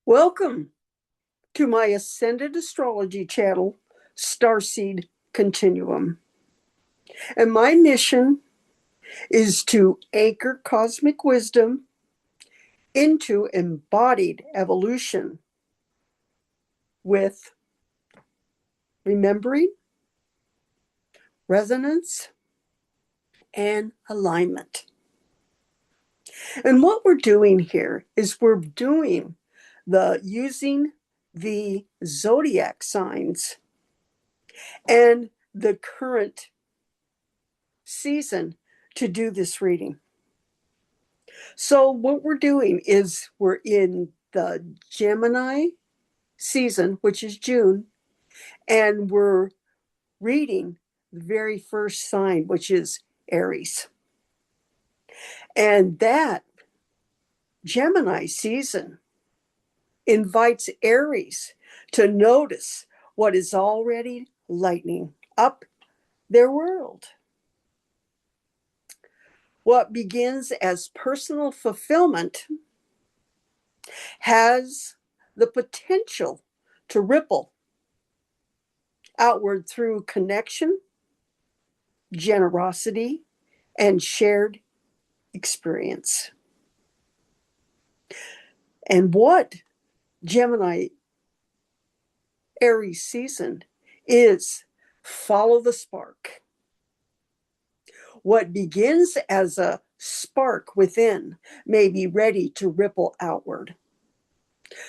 Welcome to my Ascended Astrology channel, Starseed Continuum. And my mission is to anchor cosmic wisdom into embodied evolution with remembering, resonance, and alignment. And what we're doing here is we're doing using the zodiac signs and the current season to do this reading. So what we're doing is we're in the Gemini season, which is June, and we're reading the very first sign, which is Aries. And that Gemini season invites Aries to notice what is already lightening up their world. What begins as personal fulfillment has the potential to ripple outward through connection, generosity, and shared experience. And what Gemini Aries season is follow the spark. What begins as a spark within may be ready to ripple outward.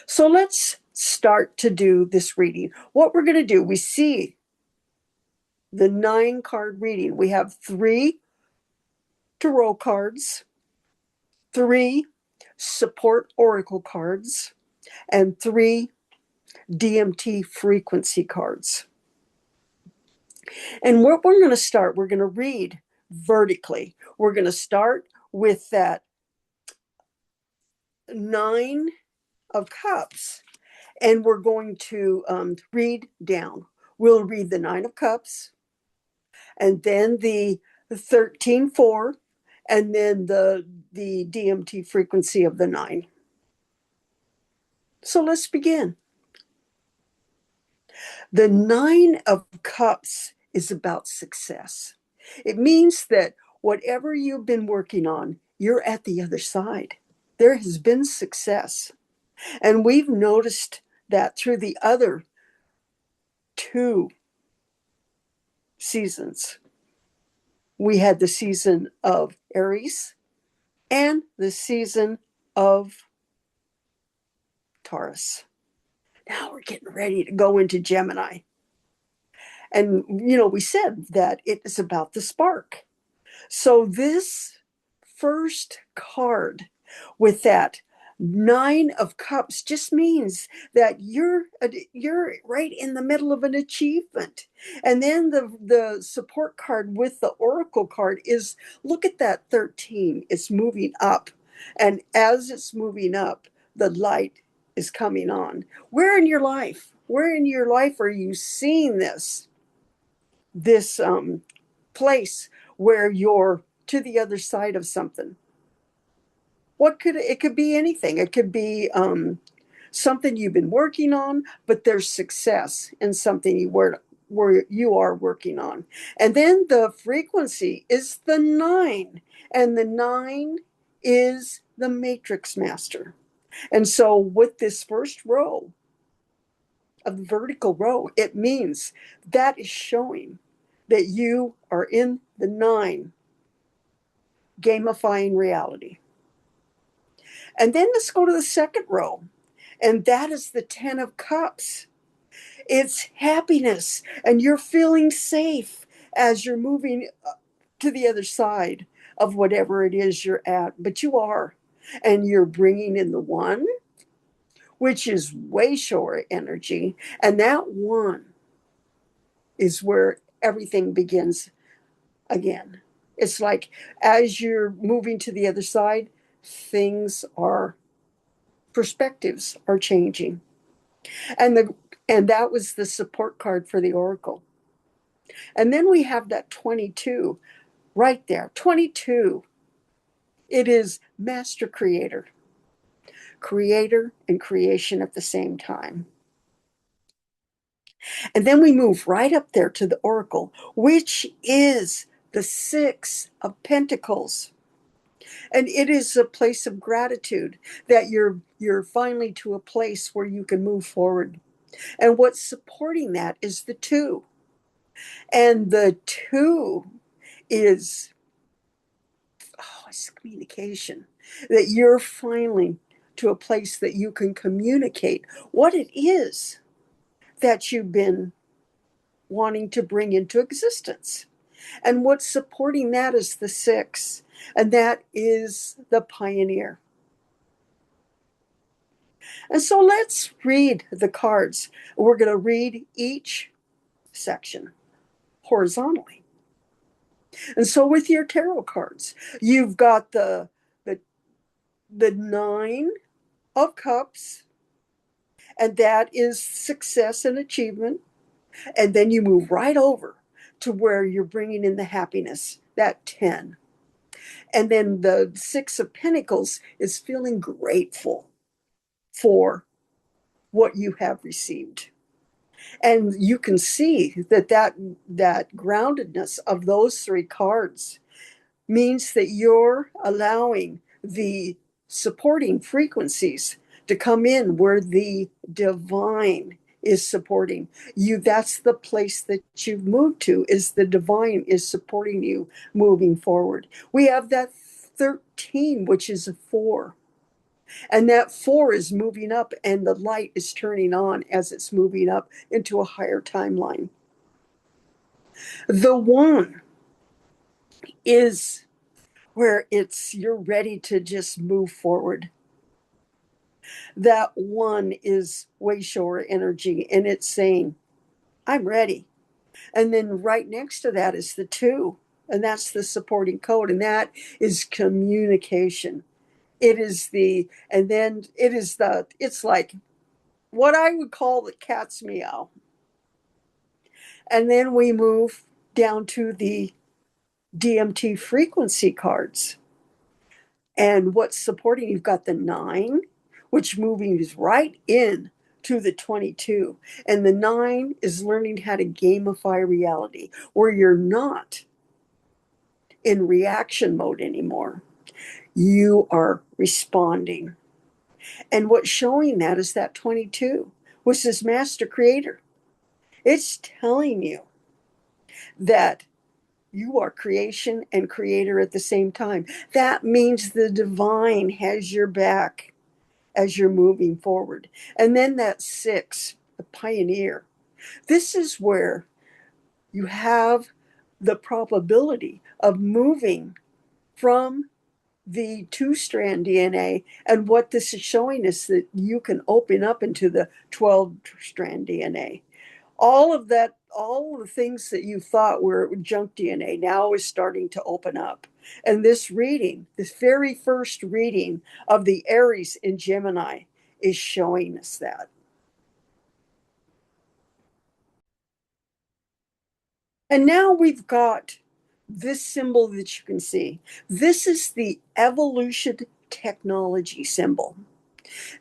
So let's start to do this reading. What we're going to do, we see the 9-card reading. We have 3 tarot cards, 3 support oracle cards, and 3 DMT frequency cards. And what we're going to start, we're going to read vertically. We're going to start with that 9 of cups, and we're going to read down. We'll read the 9 of cups, and then the 13-4, and then the DMT frequency of the 9. So let's begin. The 9 of cups is about success. It means that whatever you've been working on, you're at the other side. There has been success. And we've noticed that through the other 2 seasons. We had the season of Aries and the season of Taurus. Now we're getting ready to go into Gemini. And, we said that it is about the spark. So this first card with that 9 of cups just means that you're right in the middle of an achievement. And then the support card with the oracle card is, look at that 13. It's moving up. And as it's moving up, the light is coming on. Where in your life are you seeing this place where you're to the other side of something? It could be anything. It could be something you've been working on, but there's success in something you are working on. And then the frequency is the 9, and the 9 is the matrix master. And so with this first row of the vertical row, it means that is showing that you are in the 9, gamifying reality. And then let's go to the second row, and that is the 10 of cups. It's happiness, and you're feeling safe as you're moving to the other side of whatever it is you're at, but you are. And you're bringing in the 1, which is way shorter energy, and that 1 is where everything begins again. It's like as you're moving to the other side, perspectives are changing. And that was the support card for the oracle. And then we have that 22 right there. 22. It is master creator. creator and creation at the same time. And then we move right up there to the oracle, which is the Six of Pentacles. And it is a place of gratitude that you're finally to a place where you can move forward. And what's supporting that is the Two. And the Two is, oh, it's communication. That you're finally to a place that you can communicate what it is that you've been wanting to bring into existence. And what's supporting that is the Six, and that is the pioneer. And so let's read the cards. We're going to read each section horizontally. And so with your tarot cards, you've got the, the Nine of Cups, and that is success and achievement. And then you move right over to where you're bringing in the happiness, that 10. And then the Six of Pentacles is feeling grateful for what you have received. And you can see that groundedness of those three cards means that you're allowing the supporting frequencies to come in where the divine is supporting you. That's the place that you've moved to, is the divine is supporting you moving forward. We have that 13, which is a 4. And that 4 is moving up, and the light is turning on as it's moving up into a higher timeline. The 1 is where you're ready to just move forward. That 1 is way shore energy, and it's saying, I'm ready. And then right next to that is the 2, and that's the supporting code, and that is communication. It is it's like what I would call the cat's meow. And then we move down to the DMT frequency cards. And what's supporting, you've got the 9, which moving is right in to the 22. And the 9 is learning how to gamify reality, where you're not in reaction mode anymore. You are responding. And what's showing that is that 22, which is master creator. It's telling you that you are creation and creator at the same time. That means the divine has your back as you're moving forward. And then that 6, the pioneer. This is where you have the probability of moving from the 2-strand DNA. And what this is showing us that you can open up into the 12-strand DNA. All of that, all of the things that you thought were junk DNA now is starting to open up. And this reading, this very first reading of the Aries in Gemini, is showing us that. And now we've got this symbol that you can see. This is the evolution technology symbol.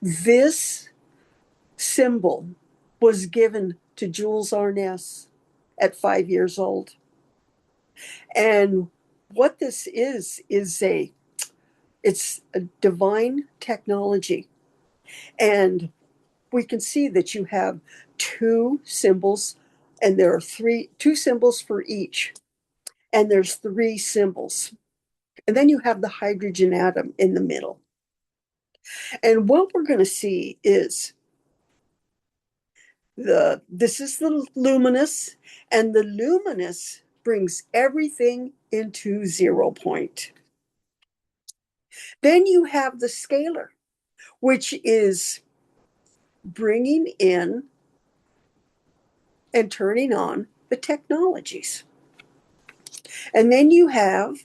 This symbol was given to Jules Arness at 5 years old. And what this is it's a divine technology. And we can see that you have 2 symbols, and there are 2 symbols for each. And there's 3 symbols. And then you have the hydrogen atom in the middle. And what we're going to see is this is the luminous, and the luminous brings everything into 0 point. Then you have the scalar, which is bringing in and turning on the technologies. And then you have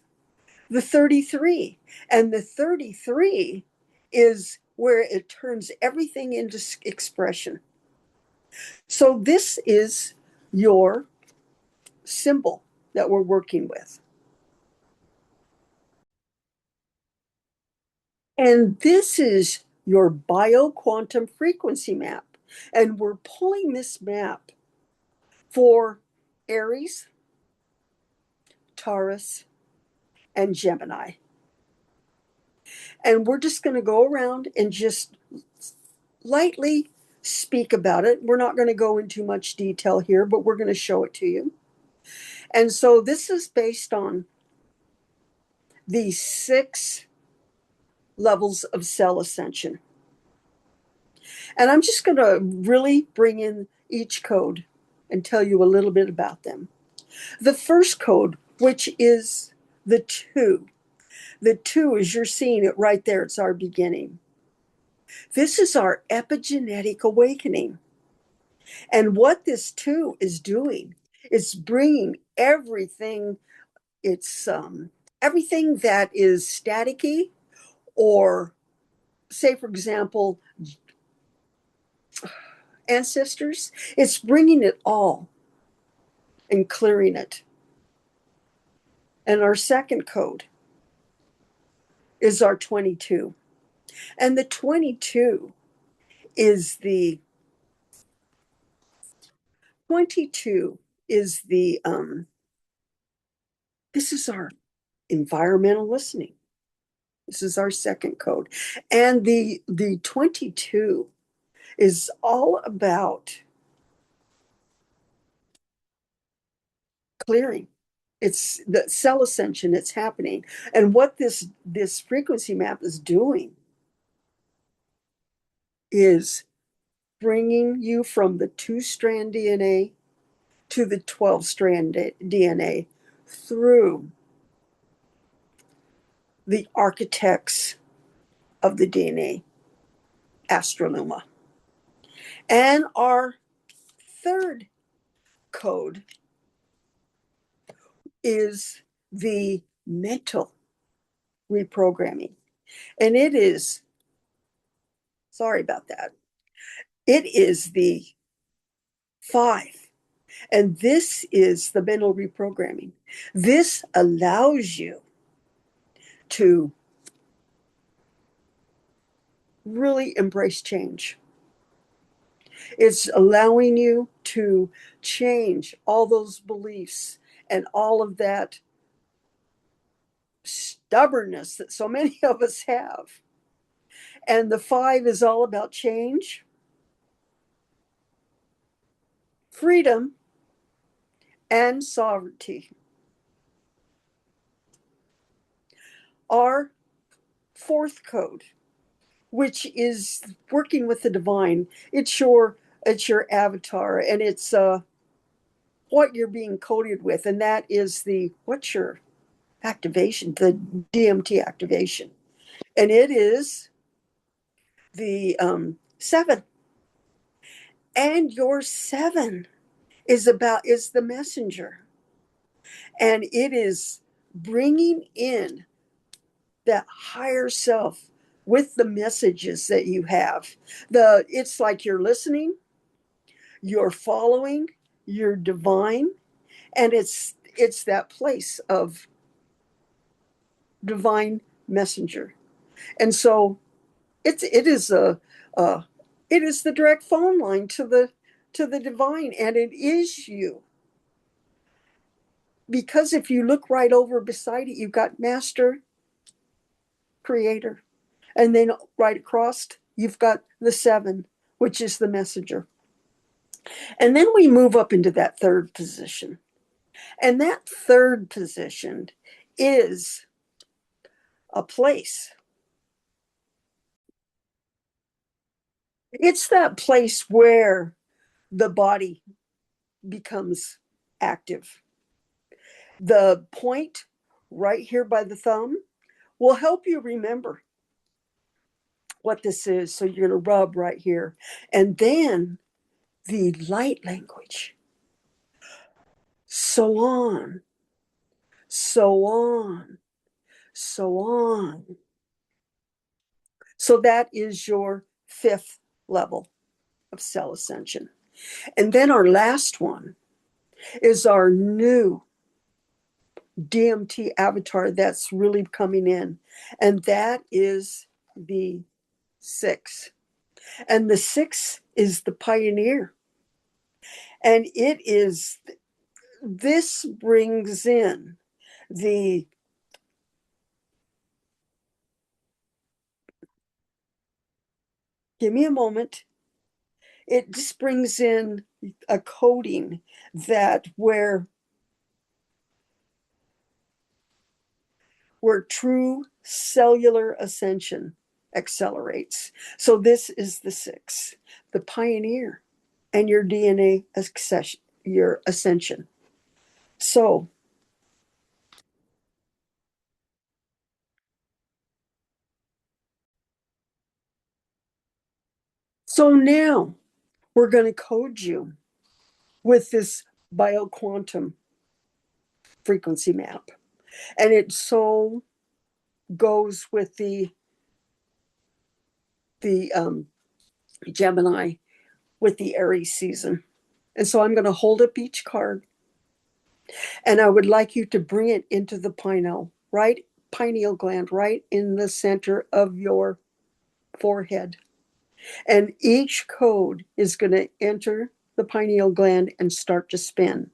the 33, and the 33 is where it turns everything into expression. So this is your symbol that we're working with. And this is your bioquantum frequency map. And we're pulling this map for Aries, Taurus, and Gemini. And we're just going to go around and just lightly speak about it. We're not going to go into much detail here, but we're going to show it to you. And so this is based on the 6 levels of cell ascension. And I'm just going to really bring in each code and tell you a little bit about them. The first code, which is the 2. The 2, as you're seeing it right there, it's our beginning. This is our epigenetic awakening. And what this 2 is doing is bringing everything, it's everything that is staticky, or say, for example, ancestors, it's bringing it all and clearing it. And our second code is our 22. And the 22 is the 22 is the this is our environmental listening. This is our second code. And the 22 is all about clearing. It's the cell ascension, it's happening. And what this frequency map is doing is bringing you from the 2-strand DNA to the 12-strand DNA through the architects of the DNA, Astroluma. And our third code is the mental reprogramming. And it is, sorry about that, it is the 5. And this is the mental reprogramming. This allows you to really embrace change. It's allowing you to change all those beliefs and all of that stubbornness that so many of us have. And the 5 is all about change, freedom, and sovereignty. Our fourth code, which is working with the divine, it's your avatar, and it's what you're being coded with, and that is what's your activation, the DMT activation, and it is the 7. And your 7 is the messenger, and it is bringing in that higher self with the messages that you have. It's like you're listening, you're following, you're divine, and it's that place of divine messenger. And so it is it is the direct phone line to the divine, and it is you. Because if you look right over beside it, you've got master, creator, and then right across you've got the 7, which is the messenger. And then we move up into that third position. And that third position is a place. It's that place where the body becomes active. The point right here by the thumb will help you remember what this is. So you're going to rub right here. And then the light language. So on, so on, so on. So that is your 5th level of cell ascension. And then our last one is our new DMT avatar that's really coming in. And that is the 6. And the 6 is the pioneer. And this brings in the give me a moment. It just brings in a coding that where true cellular ascension accelerates. So this is the 6, the pioneer, and your DNA accession, your ascension. So now we're going to code you with this bioquantum frequency map. And it so goes with the Gemini with the Aries season. And so I'm going to hold up each card, and I would like you to bring it into the pineal gland, right in the center of your forehead. And each code is going to enter the pineal gland and start to spin.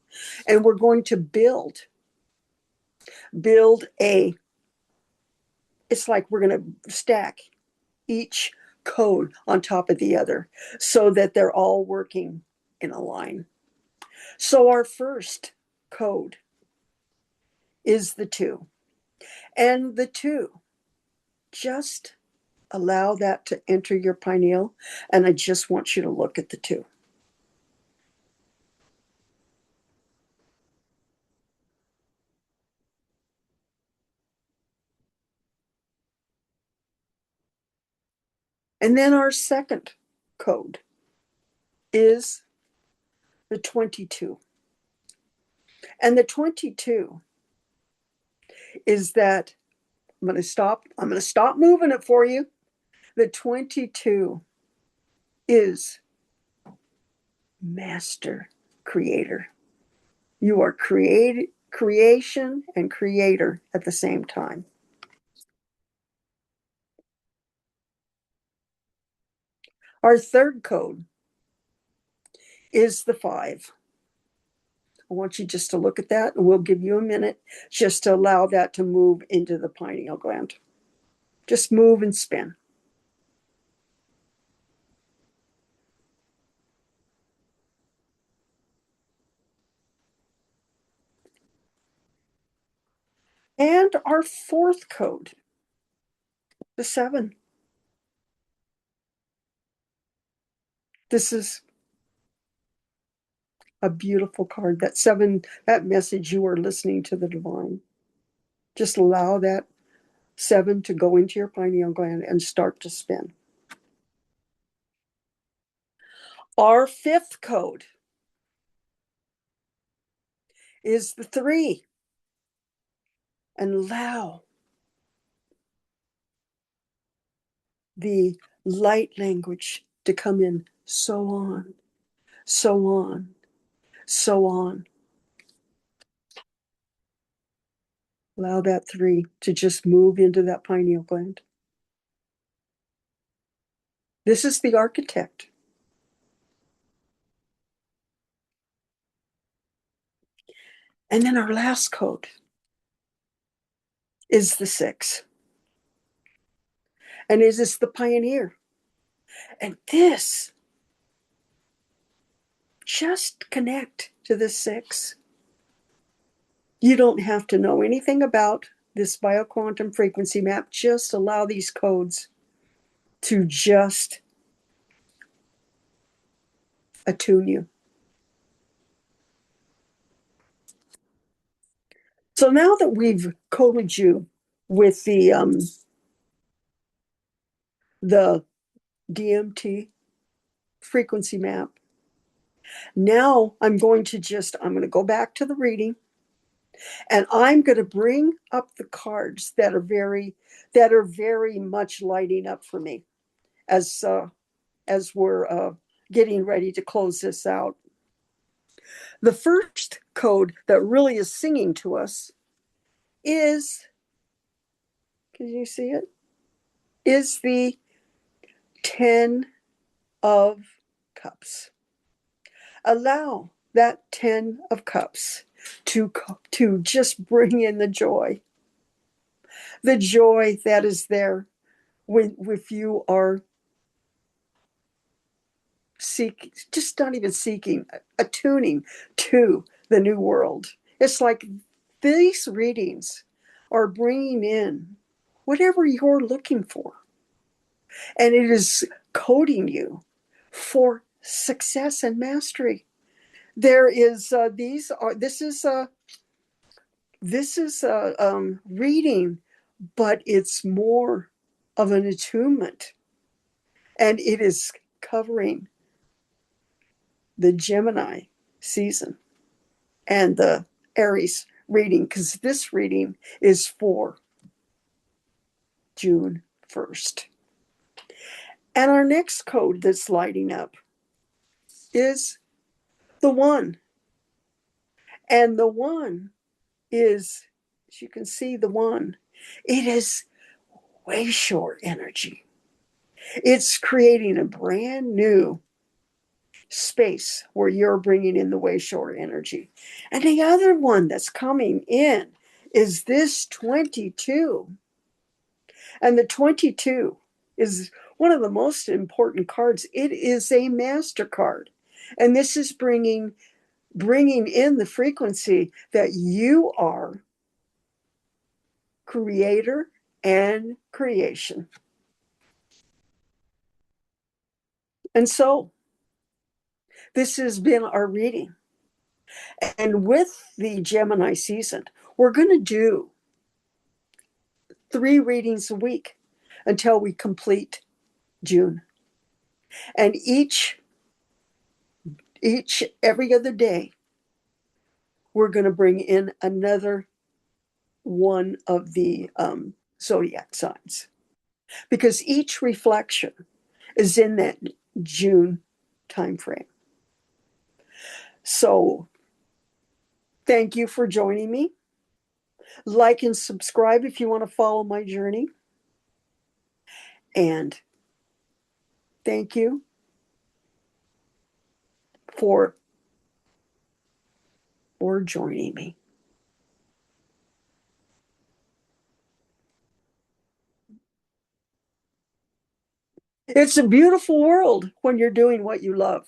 And we're going to build it's like we're going to stack each code on top of the other so that they're all working in a line. So our first code is the 2. And the 2, just allow that to enter your pineal. And I just want you to look at the 2. And then our second code is the 22. And the 22 is that I'm going to stop moving it for you. The 22 is master creator. You are creation and creator at the same time. Our third code is the 5. I want you just to look at that, and we'll give you a minute just to allow that to move into the pineal gland. Just move and spin. And our fourth code, the 7. This is a beautiful card. That 7, that message, you are listening to the divine. Just allow that 7 to go into your pineal gland and start to spin. Our fifth code is the 3. And allow the light language to come in. So on, so on, so on. Allow that 3 to just move into that pineal gland. This is the architect. And then our last code is the 6. And is this the pioneer? And this, just connect to the 6. You don't have to know anything about this bioquantum frequency map. Just allow these codes to just attune you. So now that we've coded you with the DMT frequency map, now I'm going to go back to the reading, and I'm going to bring up the cards that are very much lighting up for me as we're getting ready to close this out. The first code that really is singing to us is, can you see it? Is the 10 of Cups. Allow that 10 of Cups to just bring in the joy that is there when if you are just not even seeking, attuning to the new world. It's like these readings are bringing in whatever you're looking for, and it is coding you for success and mastery. There is these are this is a reading, but it's more of an attunement, and it is covering the Gemini season and the Aries reading, because this reading is for June 1st. And our next code that's lighting up is the one. And the one is, as you can see, the one, it is way short energy. It's creating a brand new space where you're bringing in the way short energy. And the other one that's coming in is this 22. And the 22 is one of the most important cards. It is a master card. And this is bringing in the frequency that you are creator and creation. And so this has been our reading. And with the Gemini season, we're going to do 3 readings a week until we complete June. And every other day, we're going to bring in another one of the zodiac signs, because each reflection is in that June timeframe. So thank you for joining me. Like and subscribe if you want to follow my journey. And thank you for joining me. It's a beautiful world when you're doing what you love.